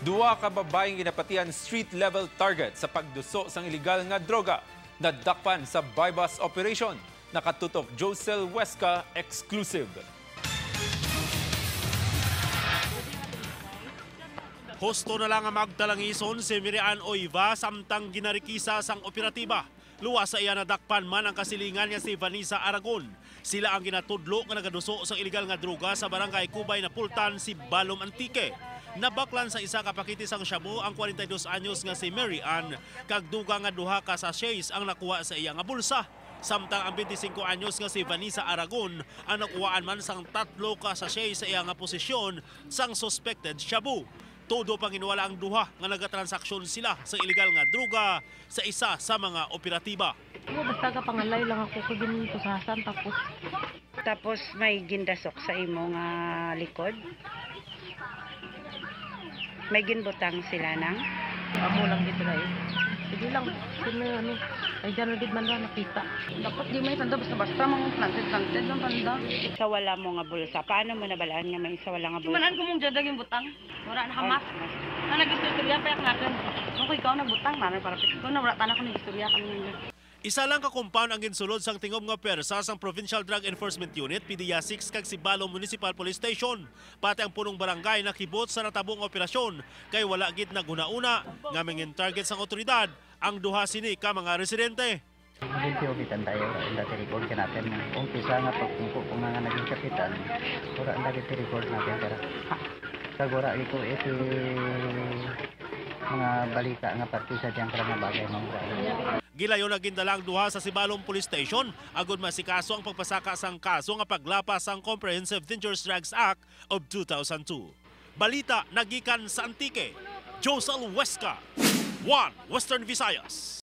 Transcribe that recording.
Duha ka babayeng ginapatian street-level target sa pagduso sang iligal nga droga. Nadakpan sa bypass operation. Nakatutok Josel Huesca exclusive. Husto na lang ang magtalangison si Miriam Oiva samtang ginarikisa sang operatiba. Luwas sa iya nadakpan man ang kasilingan niya si Vanessa Aragon. Sila ang ginatudlo nga nagaduso sa iligal nga droga sa barangay Kubay na Pultan si Balom Antique. Nabaklan sa isa ka pakitis ang shabu ang 42 anyos nga si Mary Ann, kag duga nga duha ka sachets ang nakuha sa iya nga bulsa. Samtang ang 25 anyos nga si Vanessa Aragon ang nakuhaan man sang 3 ka sachets sa iya nga posisyon sang suspected shabu. Todo pang inuwala ang duha nga nagatransaksyon sila sa iligal nga droga sa isa sa mga operatiba. Basta ka pangalay lang ako sa gintusasan Tapos may gindasok sa imo nga likod. May ginbutang sila nang amo lang dito na sige lang sino ay dyan na man lang nakita. Dapat di may tanda basta mga planted lang tanda. Sa wala mo nga bulsa. Paano mo nabalaan nga may isa wala nga bulsa? Manan ko mong jadag yung butang. Wala na hamas. Na nag-istorya pa yak natin. Okay, ikaw na butang man para ko na wala tanan ko nag-istorya kami nila. Isa lang ka compound ang ginsulod sang tingog nga persa sang Provincial Drug Enforcement Unit PDEA 6 kag si Balong Municipal Police Station. Pati ang punong barangay nakibot sa natabong operasyon kay wala gid na guna-una nga mingin target sang otoridad ang duha sini ka mga residente. Bibitan tayo, dati record ka natin. Umpisa nga pagpungko kung nga naging kapitan, wala dati record natin. Pero kagura ito mga balita nga partisa diyang karang bagay ng Gilayon na gindalang duha sa Sibalom Police Station agud masikaso ang pagpasaka sang kaso nga paglapas sang Comprehensive Dangerous Drugs Act of 2002. Balita nagikan sa Antique, Josel Huesca, 1 Western Visayas.